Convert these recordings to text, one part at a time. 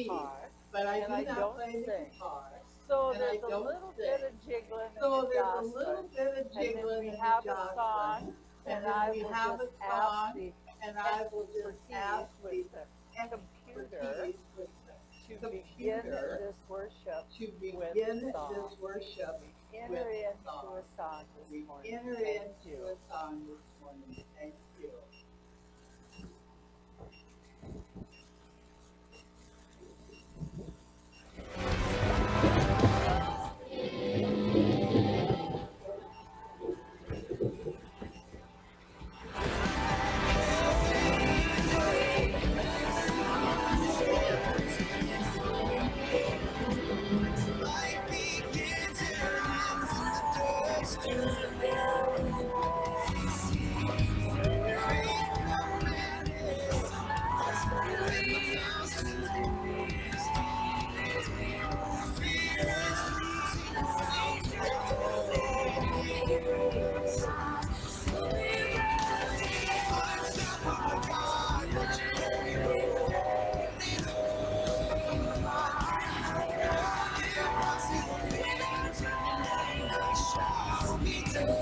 guitar, but I and do I not don't play the sing. guitar, So and I there's a don't little bit sing. of jiggling in the So there's a Jocelyn, little bit of and then jiggling we in the have a song, Jocelyn, and and then I we will have just a ask song, the and I will just expertise ask with the the computer expertise with to the begin computer this worship to with begin song. this worship We with enter into song. a song this We morning. enter Thank into you. a song this morning. Thank you. Life begins and from the dust to faith commanded. When the mountains fear is unstoppable God, but you carry impossible things in your name they shall be done.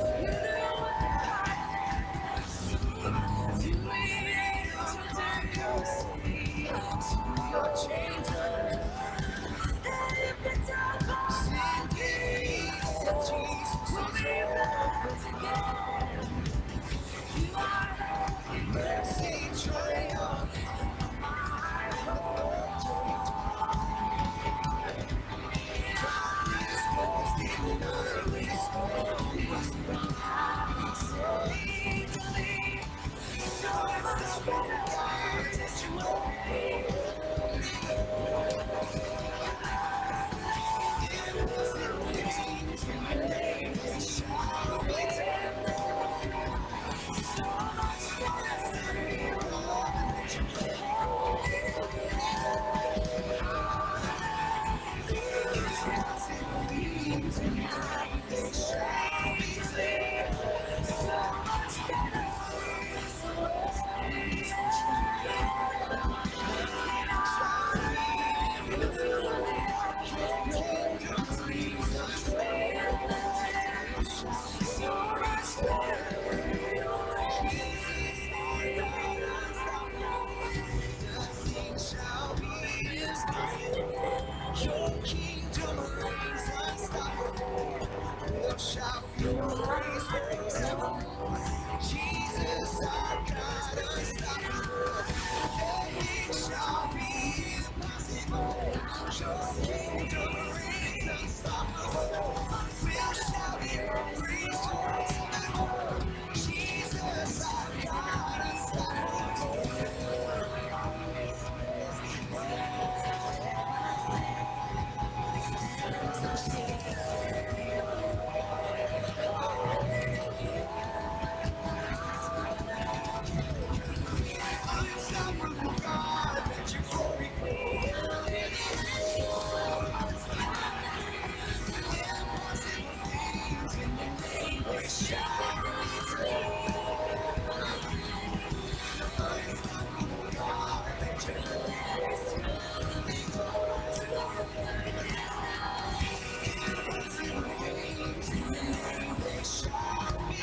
Your chains are sin defeats and Jesus is mercy triumph. Darkness falls in shall be established. Your kingdom reigns unstoppable. We'll shout your praise forever. Jesus, our God, unstoppable. Nothing shall be impossible. Your kingdom reigns unstoppable. We'll shout your praise forever. Jesus, our God, unstoppable. Unstoppable God, let your glory impossible things in your name they shall be God, let your impossible things in your name they shall be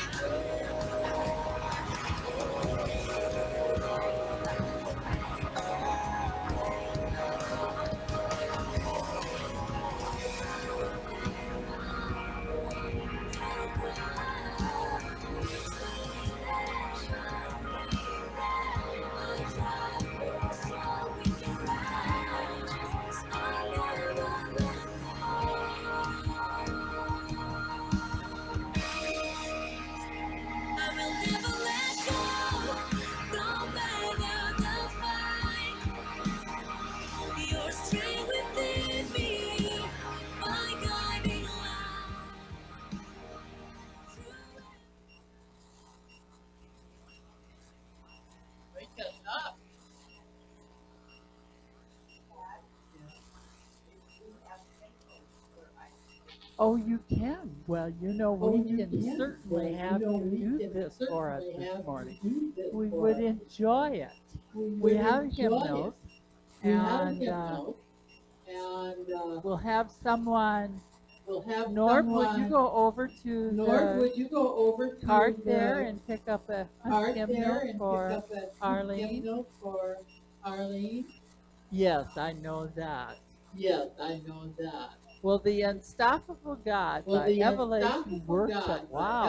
I will never let go, no matter the fight. Your strength within me, my guiding light. Wake us up. Oh, you can. Well, Oh, we you can can. certainly Well, have you we do can this for us certainly this have morning. you do this We for would us. enjoy it. We We would have enjoy it. hymnals, We have a and hymn note, and we'll have someone. we'll have Norb, would you someone. go over to Nord, the would you go over cart to there the and pick up a cart there hymnal and pick for up a Arlene? hymnal for Arlene? Yes, I know that. Yes, I know that. Well, the Unstoppable God Well, by the Evolution Unstoppable Worship. God by Wow,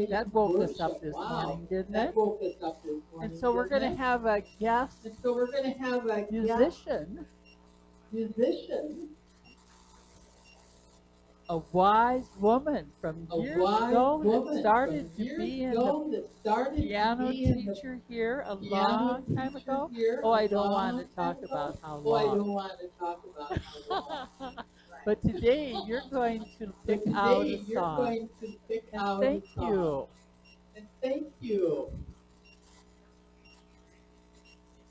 that Evelation woke us up Worship. this Wow, morning, didn't that it? woke us up this And morning, so we're didn't going to it? have a guest And so we're going to have a guest musician, musician, a wise woman from a years wise ago that woman started from to years be in the ago that started to piano be in the teacher here a piano long time teacher ago. here Oh, a I don't want long to time talk ago. about how Oh, I long. don't want to talk about how long. But today you're going to pick But out a today you're song. going to pick And out a thank song. you. And thank you.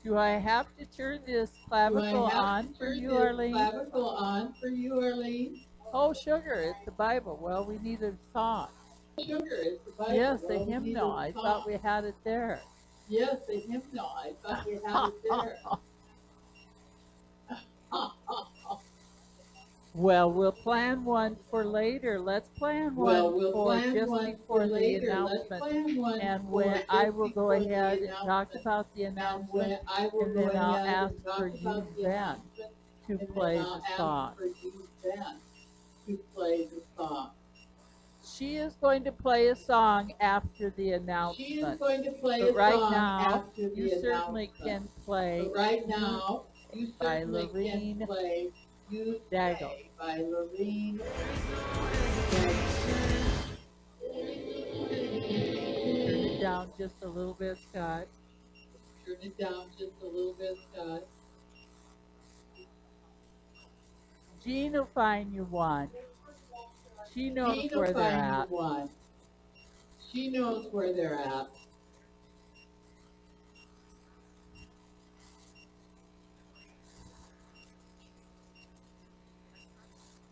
Do I have to turn this Do I clavicle have to on for turn you, this Arlene? clavicle on for you, Arlene? Oh, sugar, it's the Bible. Well, we need a song. Sugar, it's the Bible. Yes, a Well, we need hymnal. a I thought song. we had it there. Yes, a hymnal. I thought we had it there. Well, we'll plan one for later. Let's plan Well, one we'll for plan just one for before the later. Let's announcement. plan one And for when I just will go before the ahead and talk announcement. about the And announcement, when I will and go then I'll ahead ask and for talk you about the then announcement, to and then play I'll the ask song. for you then to play the song. She is going to play a song after the She is announcement. going to play But a right song now, after you the certainly announcement. can play But right You now, you by certainly can Lorene play You Daggle. Stay by Lorene. Turn it down just a little bit, Scott. Turn it down just a little bit, Scott. Jean will find you one. She knows Jean will where they're find you at. one. She knows where they're at.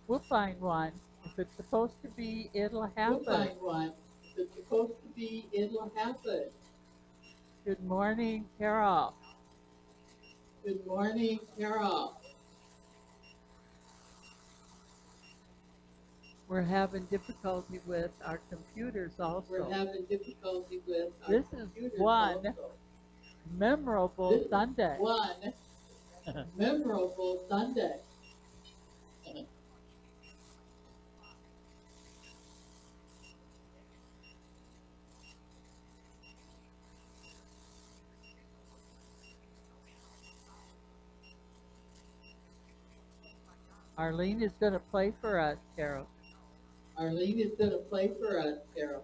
We'll find one. If it's supposed to be, it'll We'll happen. find one. If it's supposed to be, it'll happen. Good morning, Carol. Good morning, Carol. We're having difficulty with our computers We're also. having difficulty with our This is computers one also. memorable This is Sunday. one memorable Sunday. Arlene is going to play for us, Carol. Arlene is going to play for us, Carol.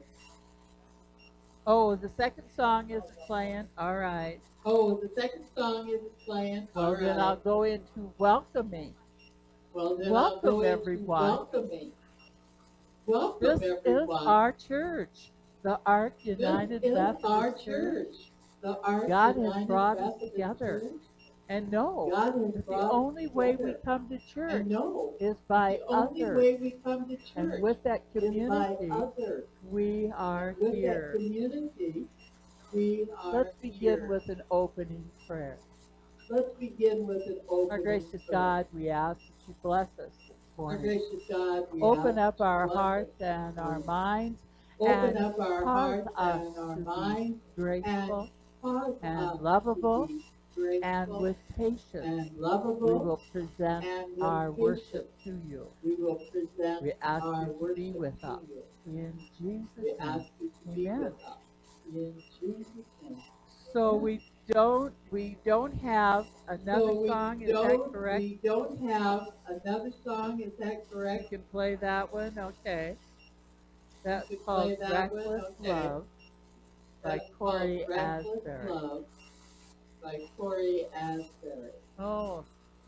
Oh, the second song isn't playing. All right. Oh, the second song isn't playing. Well, All then right. I'll go into welcoming. Well, then I'll Welcome, go into everyone. welcoming. Welcome, This is everyone. our church, the Ark This United is our Methodist church. Church. The Ark God has United brought us Methodist together. Church. And know God has that the brought us only way we together. come to church And no, is by the only others. way we come to And church with that is by community, others. we are And with that here. community, we are Let's begin here. with an opening prayer. Let's begin with an Our opening gracious prayer. God, we ask that you bless us this Our morning. gracious God, we Open ask up our bless us hearts this and our morning. minds Open and up our cause hearts us and our to be minds and grateful cause and us lovable, to be and grateful with patience and we lovable, will present and with our worship patience to you. we will present We ask our you to worship be with to us. you. In We Jesus' ask name, you to be amen. with us. In Jesus' name. So Amen. we don't have another So song, is that correct? we don't have another song, is that You correct? can play that one, okay. That's You can called play that one, Reckless okay. Love by That's Corey called Reckless Asbury. Love by Corey Asbury. Oh, is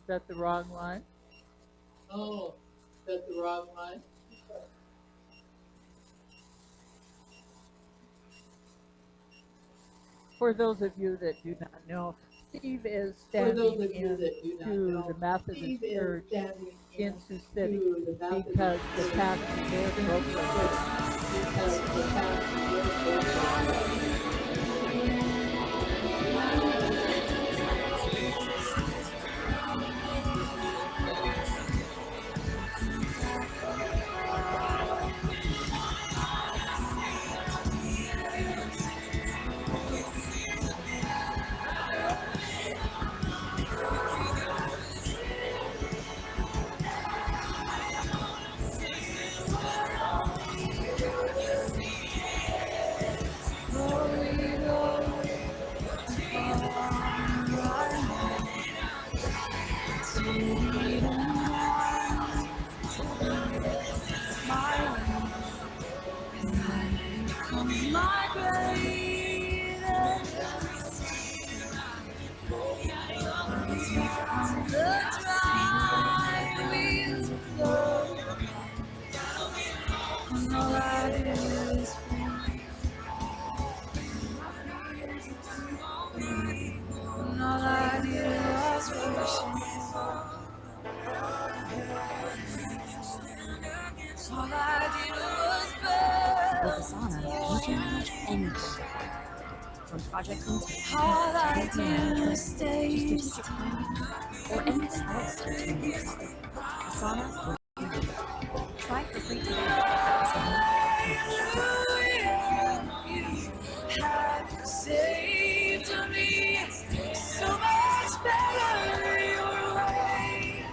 that the wrong one? Oh, that's the wrong one. For those of you that do not know, Steve is For those standing of you that do not into know, the Methodist Steve is Church standing in Sioux City into the Methodist because the Church pastor there in broke Sioux her City heart. because the pastor there broke his heart. With Asana, you can manage anything. From project intake to campaign management, strategic planning, or anything else your team needs. Asana will do it. Try it for free today at asana.com. Saved me so much better your way.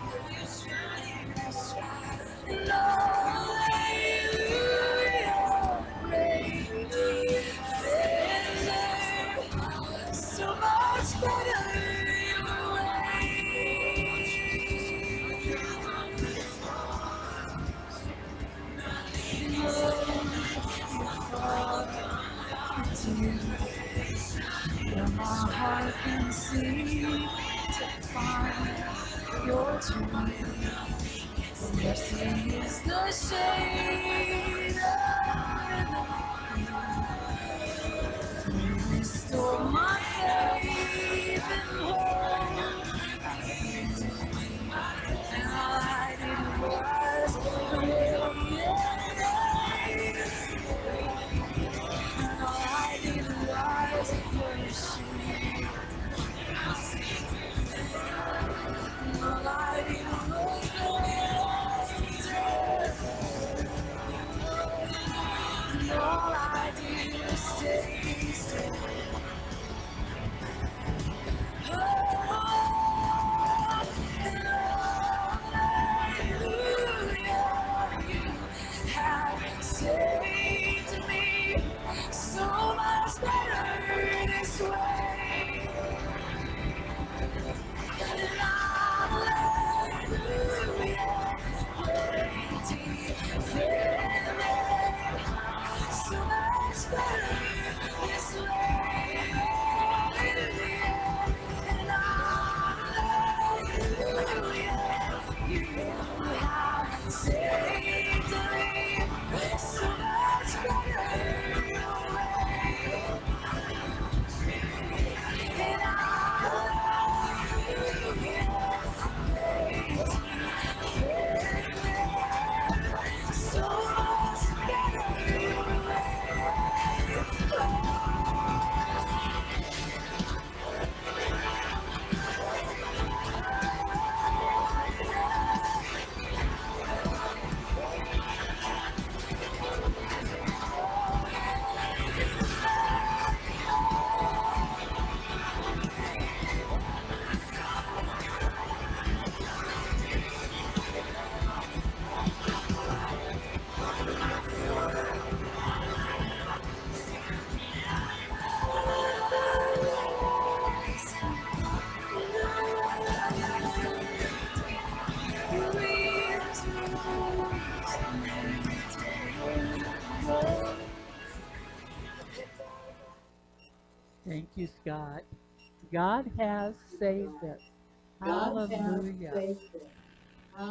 And hallelujah, great defender, so much better your way. Now my heart can see to find your truth. Mercy is the shade of restore my faith and hope. And all I did was wait. And all I did was worship. And all I did was wait. And all I did was stay still. Saved me so much better this way. And hallelujah, great defender, so much better this way. And hallelujah, you have saved me so much better your way. And so much better your Thank you, Scott. God has saved us. God has Hallelujah. saved us.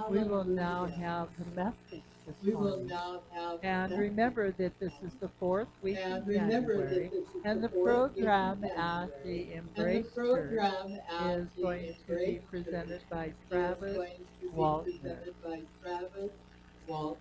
We will now Hallelujah. have the message this We will morning. now have And message. remember that this is the fourth week And in remember that January, this is and the the fourth week in program at January. the And the Embrace Church program at is the going to be Embrace presented Church by is Travis going to be Waltner. presented by Travis Waltner.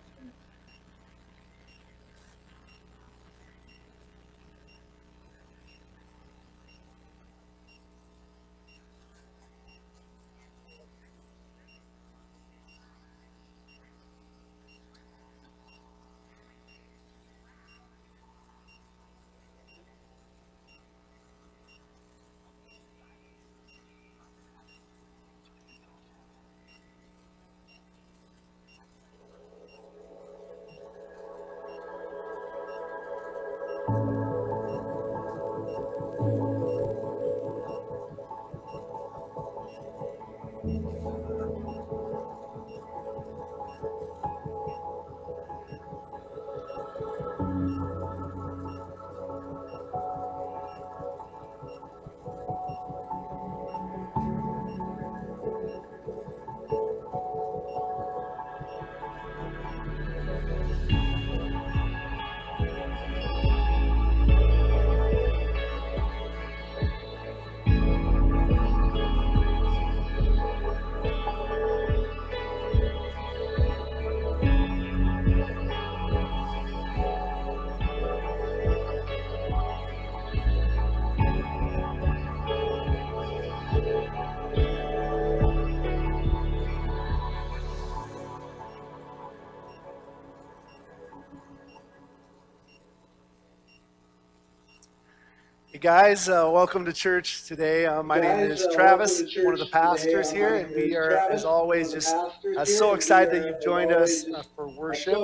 guys, welcome to church today. My name is Travis, one of the pastors here, and we are, as always, just so excited that you've joined us for worship.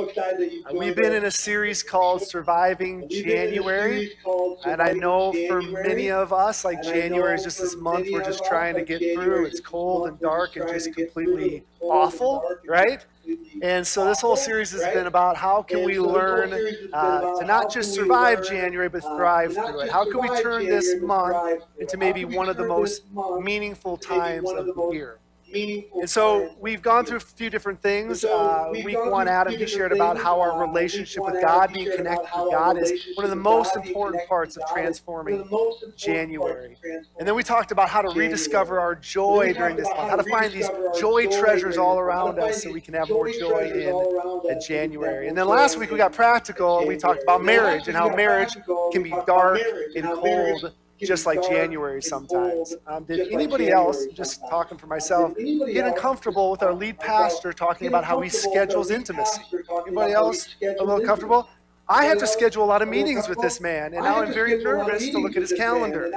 We've been in a series called Surviving January, and I know for many of us, like January is just this month we're just trying to get through. It's cold and dark and just completely awful, right? And so this whole series has been about how can we learn to not just survive January, but thrive through it. How can we turn this month into maybe one of the most meaningful times of the year? And so we've gone through a few different things. Week one, Adam, he shared about how our relationship with God, being connected to God, is one of the most important parts of transforming January. And then we talked about how to rediscover our joy during this month, how to find these joy treasures all around us so we can have more joy in January. And then last week we got practical and we talked about marriage and how marriage can be dark and cold, just like January sometimes. Did anybody else, just talking for myself, get uncomfortable with our lead pastor talking about how he schedules intimacy? Anybody else a little comfortable? I have to schedule a lot of meetings with this man, and now I'm very nervous to look at his calendar.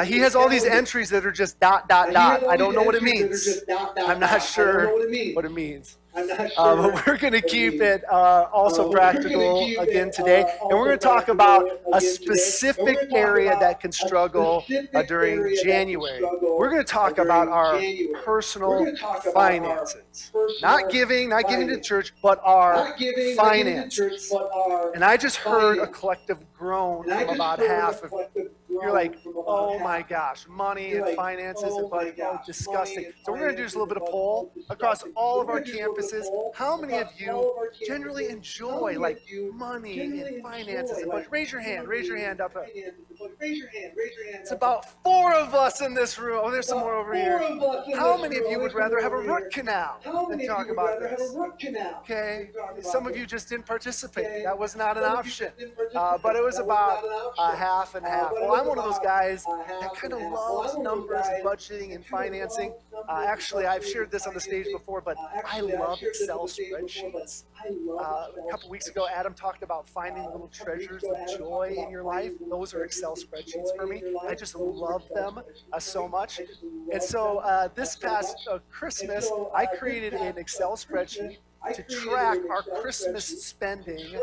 He has all these entries that are just ... I don't know what it means. I'm not sure what it means. But we're going to keep it also practical again today. And we're going to talk about a specific area that can struggle during January. We're going to talk about our personal finances. Not giving to church, but our finances. And I just heard a collective groan from about half of you. You're like, oh my gosh, money and finances, and disgusting. So we're going to do just a little bit of poll across all of our campuses. How many of you generally enjoy like money and finances and budget? Raise your hand up. It's about 4 of us in this room. Oh, there's some more over here. How many of you would rather have a root canal than talk about this? Okay, some of you just didn't participate. That was not an option. But it was about half and half. Well, I'm one of those guys that kind of loves numbers and budgeting and financing. Actually, I've shared this on the stage before, but I love Excel spreadsheets. A couple weeks ago, Adam talked about finding little treasures of joy in your life. Those are Excel spreadsheets for me. I just love them so much. And so this past Christmas, I created an Excel spreadsheet to track our Christmas spending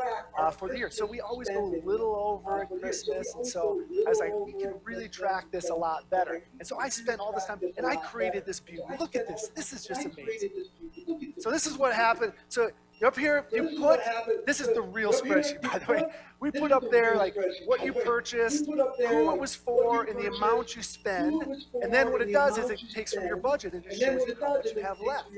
for the year. So we always go a little over at Christmas, and so I was like, we can really track this a lot better. And so I spent all this time, and I created this beauty. Look at this. This is just amazing. So this is what happened. So up here, you put, this is the real spreadsheet, by the way. We put up there like what you purchased, who it was for, and the amount you spend. And then what it does is it takes from your budget and just shows you how much you have left.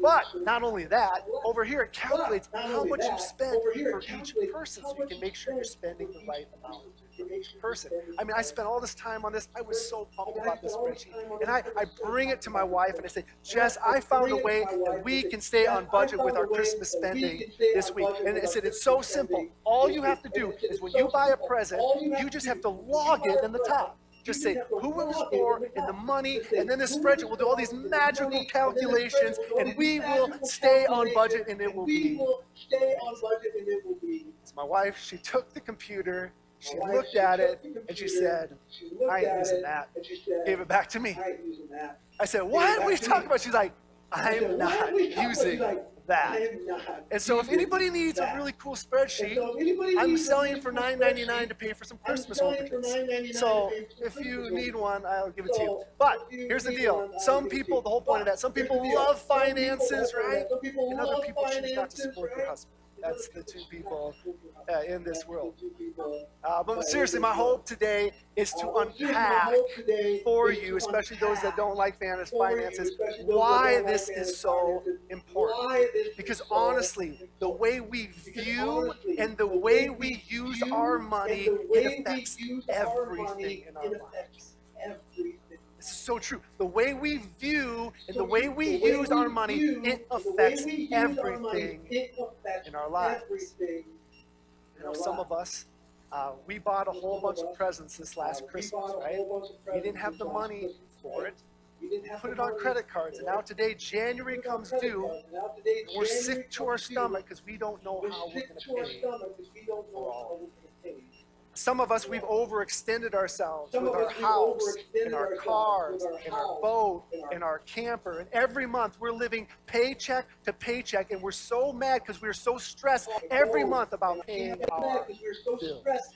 But not only that, over here it calculates how much you spend for each person, so you can make sure you're spending the right amount for each person. I mean, I spent all this time on this. I was so pumped about this spreadsheet. And I bring it to my wife and I say, Jess, I found a way that we can stay on budget with our Christmas spending this week. And I said, it's so simple. All you have to do is when you buy a present, you just have to log it in the top. Just say who it was for and the money, and then the spreadsheet will do all these magical calculations, and we will stay on budget, and it will be. So my wife, she took the computer, she looked at it, and she said, I ain't using that. Gave it back to me. I said, what are you talking about? She's like, I'm not using that. And so if anybody needs a really cool spreadsheet, I'm selling it for $9.99 to pay for some Christmas ornaments. So if you need one, I'll give it to you. But here's the deal. Some people, the whole point of that, some people love finances, right? And other people choose not to support their husband. That's the two people in this world. But seriously, my hope today is to unpack for you, especially those that don't like finances, why this is so important. Because honestly, the way we view and the way we use our money, it affects everything in our lives. This is so true. The way we view and the way we use our money, it affects everything in our lives. You know, some of us, we bought a whole bunch of presents this last Christmas, right? We didn't have the money for it. We put it on credit cards, and now today January comes due, and we're sick to our stomach because we don't know how we're going to pay for all of it. Some of us, we've overextended ourselves with our house, in our cars, in our boat, in our camper. And every month we're living paycheck to paycheck, and we're so mad because we're so stressed every month about paying our bills.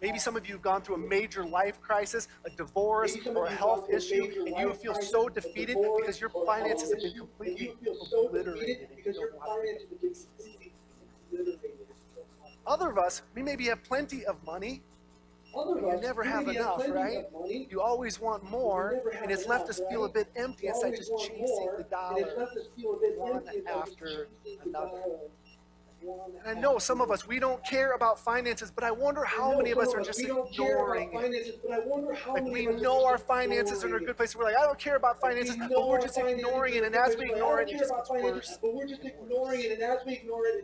Maybe some of you have gone through a major life crisis, a divorce, or a health issue, and you feel so defeated because your finances have been completely obliterated. And you don't know how to get them pieces. Other of us, we maybe have plenty of money, but you never have enough, right? You always want more, and it's left us feel a bit empty inside, just chasing the dollar one after another. And I know some of us, we don't care about finances, but I wonder how many of us are just ignoring it. Like we know our finances are in a good place. We're like, I don't care about finances, but we're just ignoring it. And as we ignore it, it just gets worse.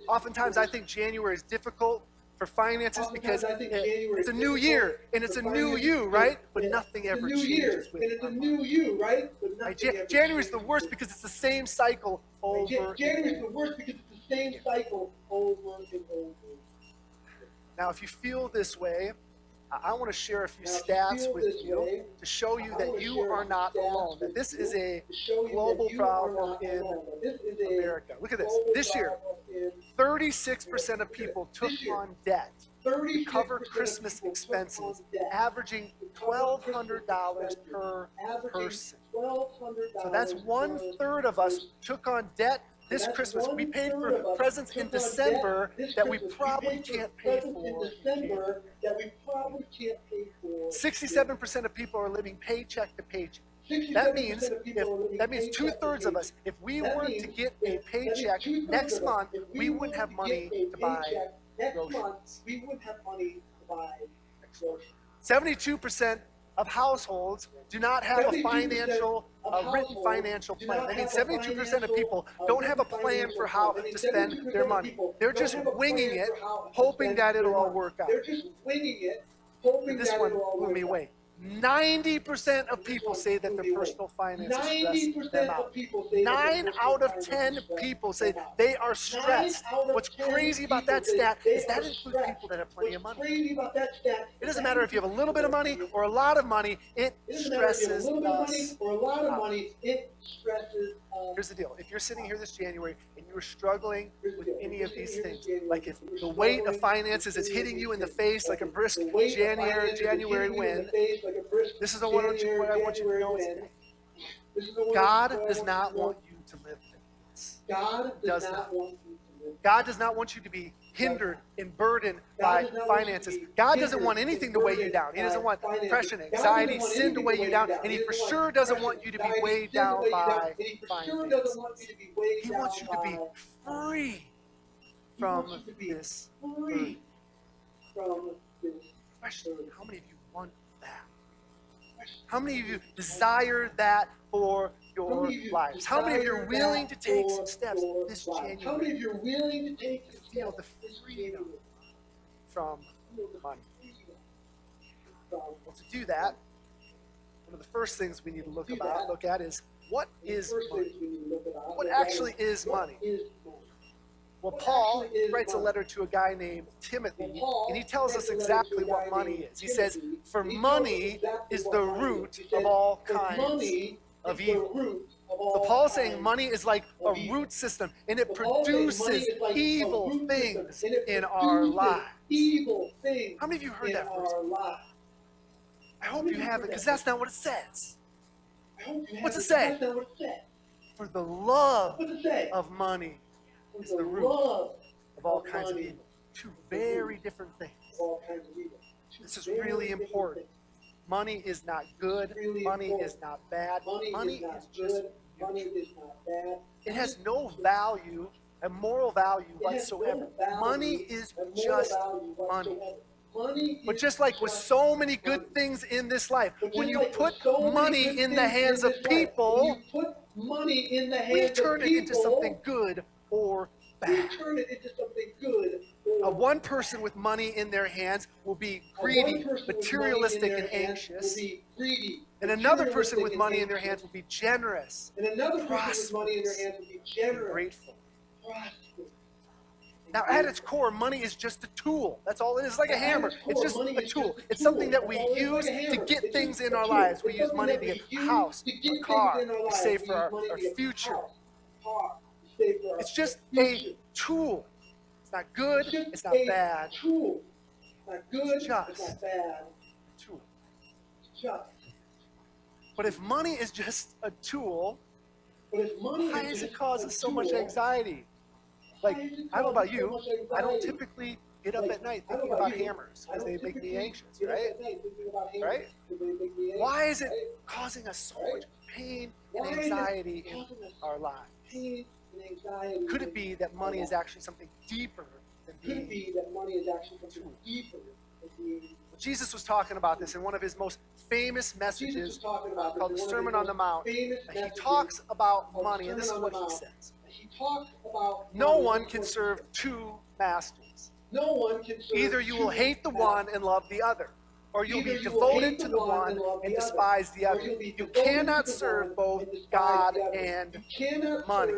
Oftentimes, I think January is difficult for finances because it's a new year and it's a new you, right? But nothing ever changes with our money. January is the worst because it's the same cycle over and over. Now, if you feel this way, I want to share a few stats with you to show you that you are not alone, that this is a global problem in America. Look at this. This year, 36% of people took on debt to cover Christmas expenses, averaging $1,200 per person. So that's 1/3 of us took on debt this Christmas. We paid for presents in December that we probably can't pay for. 67% of people are living paycheck to paycheck. That means 2/3 of us, if we were to get a paycheck next month, we wouldn't have money to buy groceries. 72% of households do not have a written financial plan. That means 72% of people don't have a plan for how to spend their money. They're just winging it, hoping that it'll all work out. And this one blew me away. 90% of people say that their personal finances stress them out. 9 out of 10 people say they are stressed. What's crazy about that stat is that includes people that have plenty of money. It doesn't matter if you have a little bit of money or a lot of money, it stresses us out. Here's the deal. If you're sitting here this January and you're struggling with any of these things, like if the weight of finances is hitting you in the face like a brisk January wind, this is what I want you to know today. God does not want you to live like this. God does not want you to be hindered and burdened by finances. God doesn't want anything to weigh you down. He doesn't want depression, anxiety, sin to weigh you down. And he for sure doesn't want you to be weighed down by finances. He wants you to be free from this burden. Question, how many of you want that? How many of you desire that for your lives? How many of you are willing to take some steps this January to feel the freedom from money? Well, to do that, one of the first things we need to look at is, what is money? What actually is money? Well, Paul writes a letter to a guy named Timothy, and he tells us exactly what money is. He says, for money is the root of all kinds of evil. So Paul's saying money is like a root system, and it produces evil things in our lives. How many of you heard that first? I hope you haven't, because that's not what it says. What's it say? For the love of money is the root of all kinds of evil. Two very different things. This is really important. Money is not good. Money is not bad. Money is just neutral. It has no value, a moral value whatsoever. Money is just money. But just like with so many good things in this life, when you put money in the hands of people, we turn it into something good or bad. One person with money in their hands will be greedy, materialistic, and anxious. And another person with money in their hands will be generous, prosperous, and grateful. Now, at its core, money is just a tool. That's all it is. It's like a hammer. It's just a tool. It's something that we use to get things in our lives. We use money to get a house, a car, to save for our future. It's just a tool. It's not good. It's not bad. It's just a tool. But if money is just a tool, why does it cause us so much anxiety? Like, I don't know about you, I don't typically get up at night thinking about hammers because they make me anxious, right? Right? Why is it causing us so much pain and anxiety in our lives? Could it be that money is actually something deeper than being a tool? Jesus was talking about this in one of his most famous messages called the Sermon on the Mount. He talks about money, and this is what he says. No one can serve two masters. Either you will hate the one and love the other, or you'll be devoted to the one and despise the other. You cannot serve both God and money.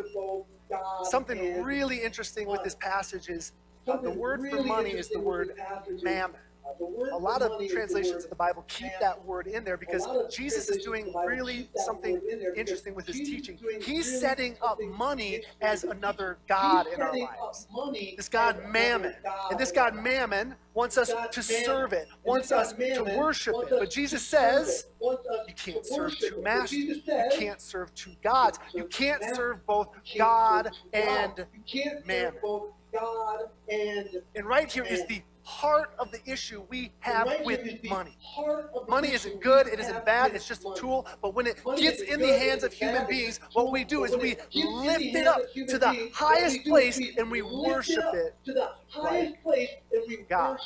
Something really interesting with this passage is the word for money is the word mammon. A lot of translations of the Bible keep that word in there because Jesus is doing really something interesting with his teaching. He's setting up money as another god in our lives. This god Mammon. And this god Mammon wants us to serve it, wants us to worship it. But Jesus says, you can't serve two masters. You can't serve two gods. You can't serve both God and Mammon. And right here is the heart of the issue we have with money. Money isn't good, it isn't bad, it's just a tool, but when it gets in the hands of human beings, what we do is we lift it up to the highest place and we worship it like God.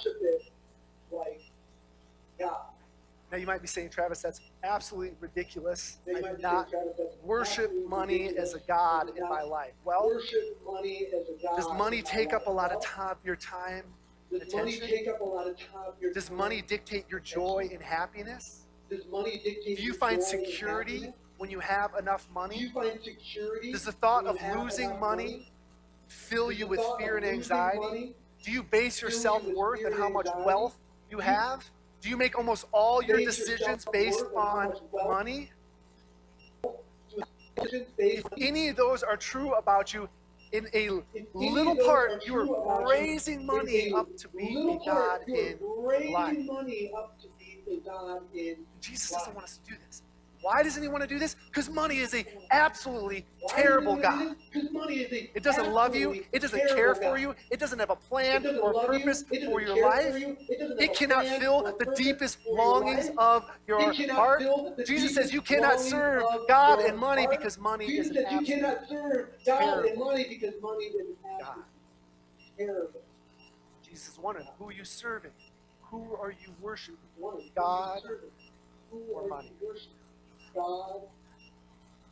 Now you might be saying, Travis, that's absolutely ridiculous. I do not worship money as a god in my life. Well, does money take up a lot of your time? Attention? Does money dictate your joy and happiness? Do you find security when you have enough money? Does the thought of losing money fill you with fear and anxiety? Do you base your self-worth on how much wealth you have? Do you make almost all your decisions based on money? If any of those are true about you, in a little part, you are raising money up to be a God in life. Jesus doesn't want us to do this. Why doesn't he want to do this? Because money is an absolutely terrible God. It doesn't love you. It doesn't care for you. It doesn't have a plan or purpose for your life. It cannot fill the deepest longings of your heart. Jesus says you cannot serve God and money because money is an absolute terrible God. Jesus is wondering, who are you serving? Who are you worshiping? God or money?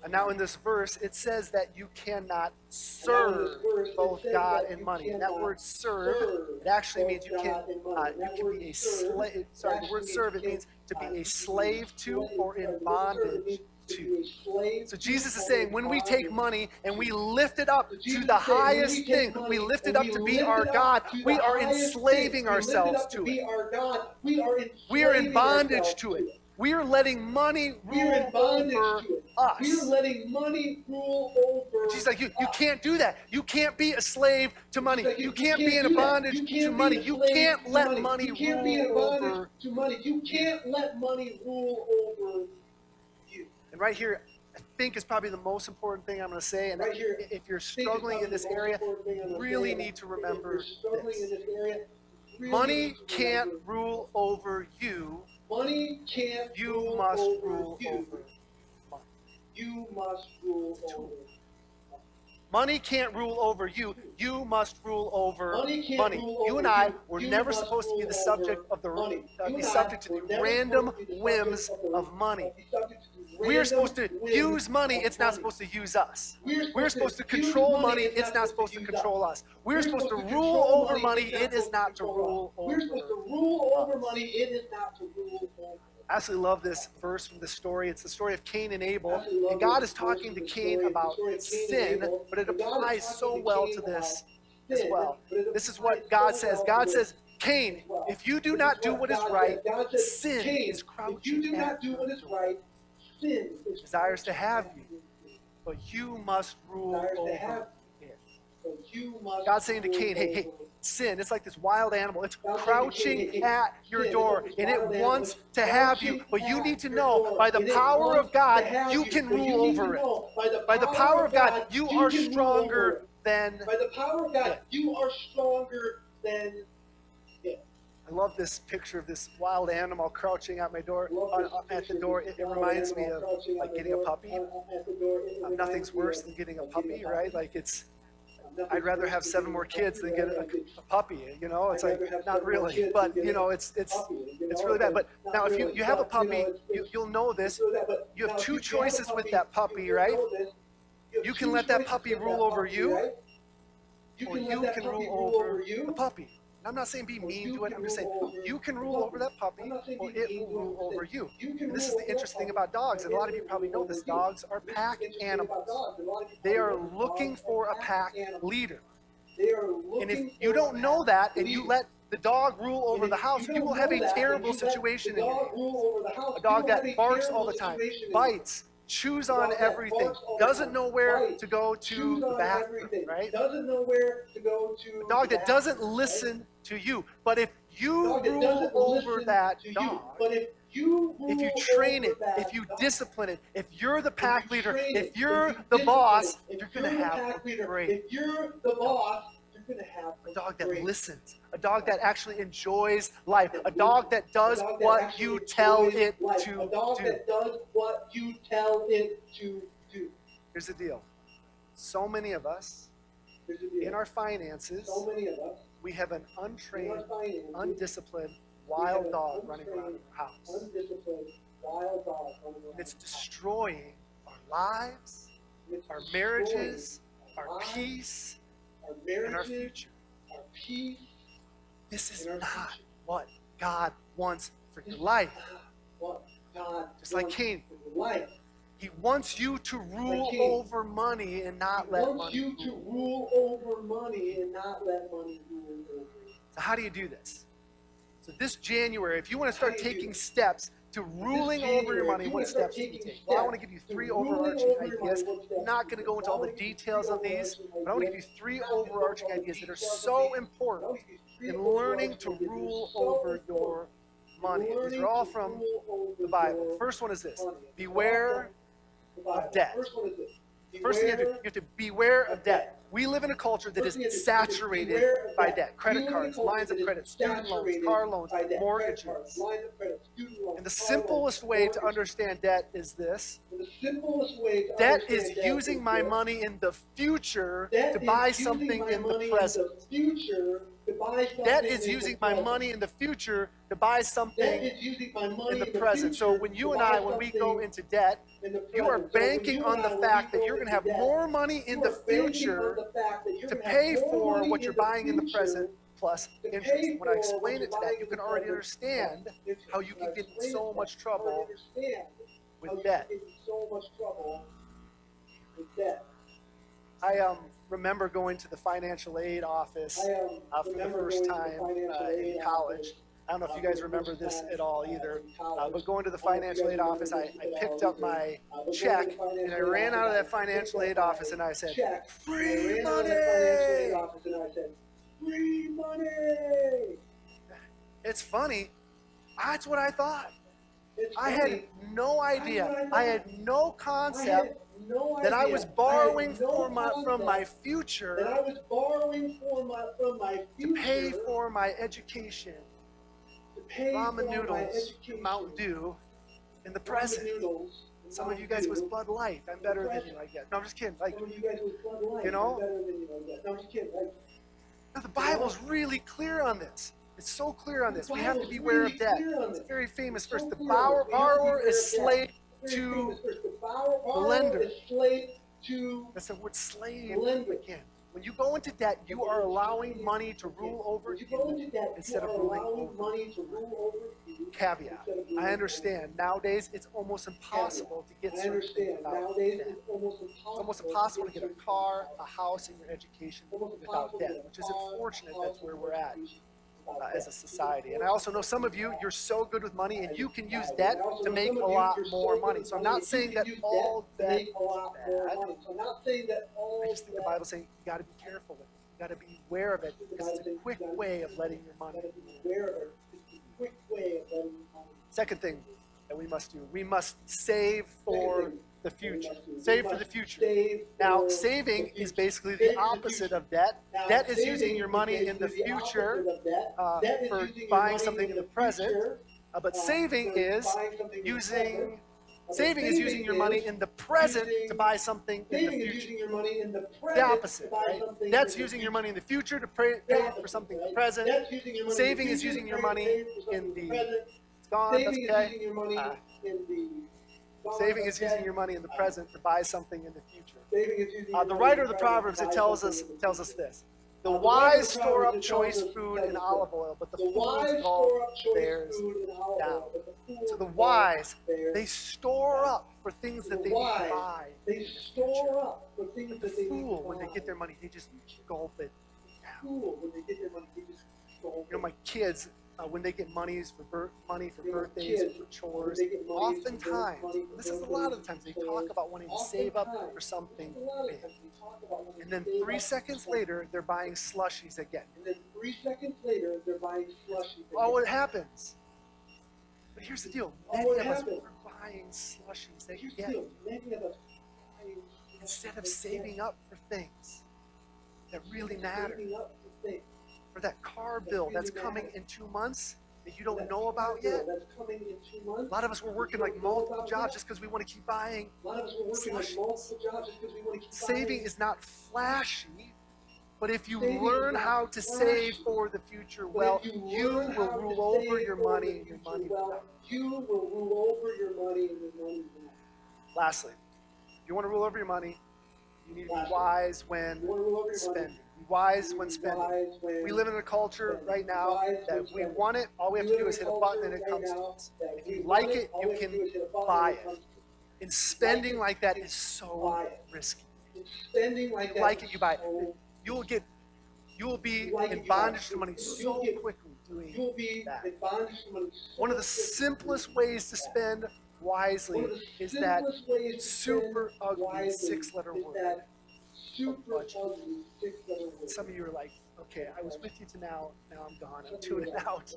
And now in this verse, it says that you cannot serve both God and money. And that word serve, it actually means you can be a slave. Sorry, the word serve, it means to be a slave to or in bondage to. So Jesus is saying when we take money and we lift it up to the highest thing, we lift it up to be our God, we are enslaving ourselves to it. We are in bondage to it. We are letting money rule over us. Jesus is like, you can't do that. You can't be a slave to money. You can't be in a bondage to money. You can't let money rule over you. And right here, I think is probably the most important thing I'm going to say. And if you're struggling in this area, you really need to remember this. Money can't rule over you. You must rule over money. You must rule over money. Money can't rule over you. You must rule over money. You and I were never supposed to be the subject of be subject to the random whims of money. We are supposed to use money, it's not supposed to use us. We're supposed to control money, it's not supposed to control us. We're supposed to rule over money, it is not to rule over us. I absolutely love this verse from this story. It's the story of Cain and Abel. And God is talking to Cain about sin, but it applies so well to this as well. This is what God says. God says, Cain, if you do not do what is right, sin is crouching at your door. Desires to have you, but you must rule over it. God's saying to Cain, hey, sin, it's like this wild animal. It's crouching at your door, and it wants to have you. But you need to know, by the power of God, you can rule over it. By the power of God, you are stronger than it. I love this picture of this wild animal crouching at my door, at the door. It reminds me of like getting a puppy. Nothing's worse than getting a puppy, right? Like I'd rather have 7 more kids than get a puppy. You know, it's like not really, but you know, it's really bad. But now, if you have a puppy, you'll know this. You have 2 choices with that puppy, right? You can let that puppy rule over you, or you can rule over the puppy. And I'm not saying be mean to it. I'm just saying you can rule over that puppy, or it will rule over you. And this is the interesting thing about dogs, and a lot of you probably know this. Dogs are pack animals. They are looking for a pack leader. And if you don't know that, and you let the dog rule over the house, you will have a terrible situation in your hands. A dog that barks all the time, bites, chews on everything, doesn't know where to go to the bathroom, right? A dog that doesn't listen to you. But if you rule over that dog, if you train it, if you discipline it, if you're the pack leader, if you're the boss, you're going to have a great dog. A dog that listens, a dog that actually enjoys life, a dog that does what you tell it to do. Here's the deal. So many of us, in our finances, we have an untrained, undisciplined, wild dog running around our house. It's destroying our lives, our marriages, our peace, and our future. This is not what God wants for your life. Just like Cain, he wants you to rule over money and not let money rule. So how do you do this? So this January, if you want to start taking steps to ruling over your money, what steps do you take? Well, I want to give you 3 overarching ideas. I'm not going to go into all the details of these, but I want to give you 3 overarching ideas that are so important in learning to rule over your money. These are all from the Bible. First one is this: beware of debt. First thing you have to beware of debt. We live in a culture that is saturated by debt. Credit cards, lines of credit, student loans, car loans, mortgages. And the simplest way to understand debt is this: debt is using my money in the future to buy something in the present. Debt is using my money in the future to buy something in the present. So when you and I, when we go into debt, you are banking on the fact that you're going to have more money in the future to pay for what you're buying in the present plus interest. When I explain it to that, you can already understand how you can get in so much trouble with debt. I remember going to the financial aid office for the first time in college. I don't know if you guys remember this at all either, but going to the financial aid office, I picked up my check, and I ran out of that financial aid office, and I said, "Free money!" Free money! It's funny. That's what I thought. I had no idea. I had no concept that I was borrowing from my future to pay for my education, ramen noodles, Mountain Dew, in the present. Some of you guys was Bud Light. I'm better than you, I guess. No, I'm just kidding. Like, you know? Now, the Bible's really clear on this. It's so clear on this. We have to beware of debt. It's a very famous verse. The borrower is slave to the lender. That's the word slave again. When you go into debt, you are allowing money to rule over you instead of ruling over you. caveat. I understand nowadays it's almost impossible to get certain things without debt. It's almost impossible to get a car, a house, and your education without debt, which is unfortunate. That's where we're at as a society. And I also know some of you, you're so good with money and you can use debt to make a lot more money. So I'm not saying that all debt is bad. I just think the Bible's saying you got to be careful with it. You got to be aware of it because it's a quick way of letting your money. Second thing that we must do, we must save for the future. Save for the future. Now, saving is basically the opposite of debt. Debt is using your money in the future for buying something in the present, but saving is using your money in the present to buy something in the future. The opposite, right? Debt's using your money in the future to pay for something in the present. Saving is using your money in the... It's gone, that's okay. Saving is using your money in the present to buy something in the future. The writer of the Proverbs, it tells us this. The wise store up choice food and olive oil, but the fools gulp theirs down. So the wise, they store up for things that they need to buy. But the fool, when they get their money, they just gulp it down. You know, my kids, when they get money for birthdays and for chores, oftentimes, this is a lot of the times, they talk about wanting to save up for something big. And then 3 seconds later, they're buying slushies again. Oh, it happens. But here's the deal. Many of us are buying slushies again instead of saving up for things that really matter. For that car bill that's coming in 2 months that you don't know about yet. A lot of us were working like multiple jobs just because we want to keep buying slushies. Saving is not flashy, but if you learn how to save for the future well, you will rule over your money and your money will not. Lastly, if you want to rule over your money, you need to be wise when spending. Be wise when spending. We live in a culture right now that if we want it, all we have to do is hit a button and it comes to us. If you like it, you can buy it. And spending like that is so risky. If you like it, you buy it. You will be in bondage to money so quickly doing that. One of the simplest ways to spend wisely is that super ugly 6-letter word. Budget. Some of you are like, okay, I was with you to now I'm gone, I'm tuning out.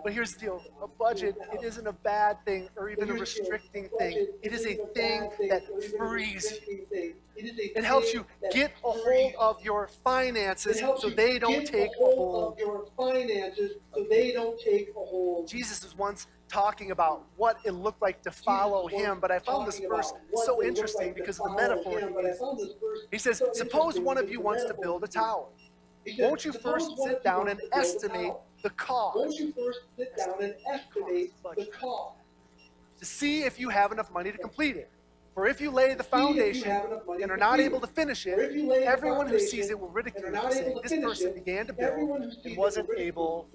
But here's the deal, a budget, it isn't a bad thing or even a restricting thing. It is a thing that frees you. It helps you get a hold of your finances so they don't take a hold. Jesus was once talking about what it looked like to follow him, but I found this verse so interesting because of the metaphor he uses. He says, suppose one of you wants to build a tower. Won't you first sit down and estimate the cost? To see if you have enough money to complete it. For if you lay the foundation and are not able to finish it, everyone who sees it will ridicule you, saying, this person began to build and wasn't able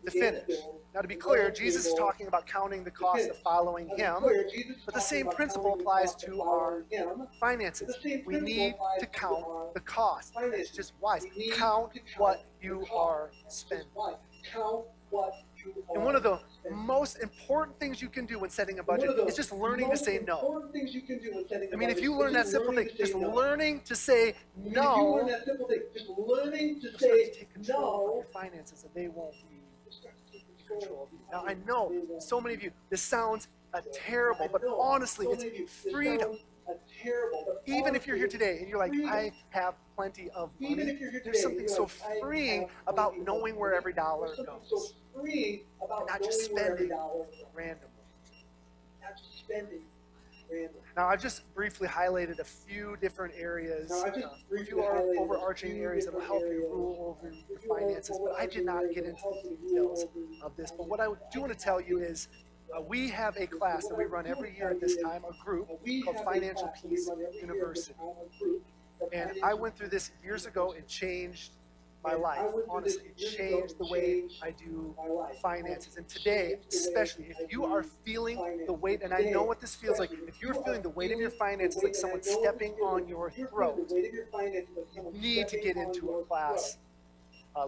to finish. Now, to be clear, Jesus is talking about counting the cost of following him, but the same principle applies to our finances. We need to count the cost. It's just wise. Count what you are spending. And one of the most important things you can do when setting a budget is just learning to say no. I mean, if you learn that simple thing, just learning to say no, you'll start to take control of your finances and they won't be in control of you. Now, I know so many of you, this sounds terrible, but honestly, it's freedom. Even if you're here today and you're like, I have plenty of money, there's something so freeing about knowing where every dollar goes. And not just spending randomly. Now, I've just briefly highlighted a few different areas, a few overarching areas that will help you rule over your finances, but I did not get into the details of this. But what I do want to tell you is we have a class that we run every year at this time, a group called Financial Peace University. And I went through this years ago. It changed my life. Honestly, it changed the way I do finances. And today, especially, if you are feeling the weight, and I know what this feels like, if you're feeling the weight of your finances like someone stepping on your throat, you need to get into a class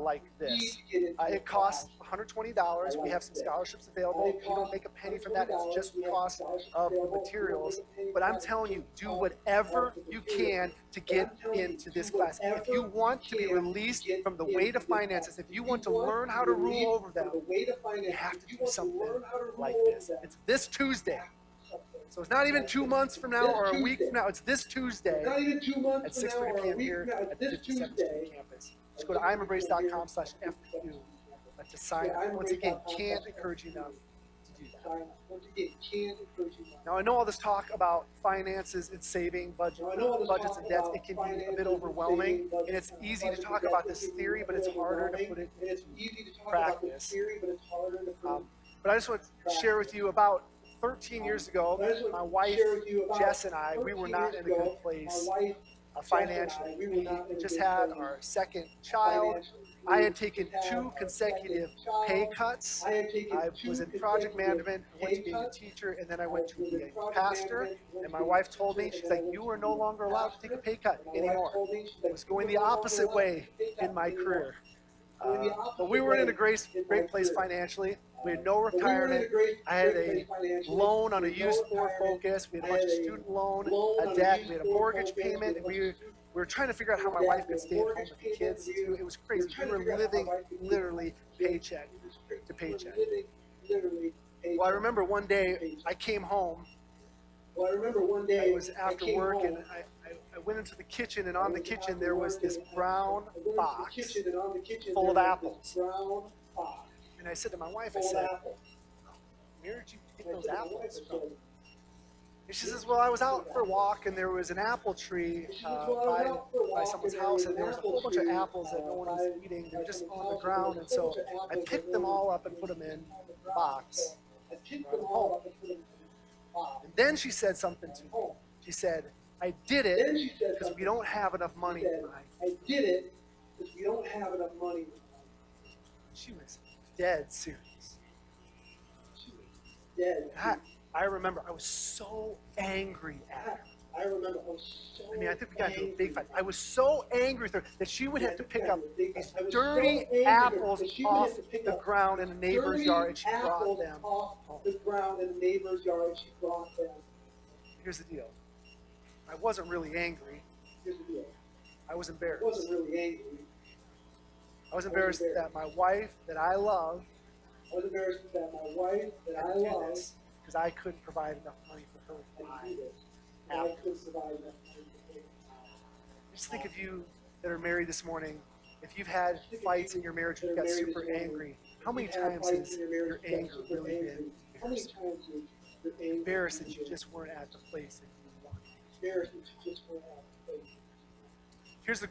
like this. It costs $120. We have some scholarships available. You don't make a penny from that. It's just the cost of the materials. But I'm telling you, do whatever you can to get into this class. If you want to be released from the weight of finances, if you want to learn how to rule over them, you have to do something like this. It's this Tuesday. So it's not even 2 months from now or a week from now. It's this Tuesday at 6:30 p.m. here at the 57th Street campus. Just go to IamEmbrace.com/FQ to sign up. Once again, can't encourage you enough to do that. Now, I know all this talk about finances and saving, budgets and debts, it can be a bit overwhelming, and it's easy to talk about this theory, but it's harder to put it into practice. But I just want to share with you about 13 years ago, my wife, Jess, and I, we were not in a good place financially. We just had our second child. I had taken 2 consecutive pay cuts. I was in project management, I went to being a teacher, and then I went to being a pastor. And my wife told me, she's like, you are no longer allowed to take a pay cut anymore. I was going the opposite way in my career. But we weren't in a great place financially. We had no retirement. I had a loan on a used Ford Focus. We had a bunch of student loan, a debt. We had a mortgage payment. And we were trying to figure out how my wife could stay at home with the kids too. It was crazy. We were living literally paycheck to paycheck. Well, I remember one day I came home. I was after work, and I went into the kitchen, and on the kitchen there was this brown box full of apples. And I said to my wife, I said, where did you get those apples from? And she says, well, I was out for a walk, and there was an apple tree by someone's house, and there was a whole bunch of apples that no one was eating. They were just on the ground, and so I picked them all up and put them in the box. Home. And then she said something to me. She said, I did it because we don't have enough money to buy. She was dead serious. I remember I was so angry at her. I mean, I think we got into a big fight. I was so angry with her that she would have to pick up these dirty apples off the ground in the neighbor's yard, and she brought them home. Here's the deal. I wasn't really angry. I was embarrassed. I was embarrassed that my wife, that I love, had to do this because I couldn't provide enough money for her to buy apples. Just think of you that are married this morning. If you've had fights in your marriage and you got super angry, how many times has your anger really been embarrassed? Embarrassed that you just weren't at the place that you wanted. Here's the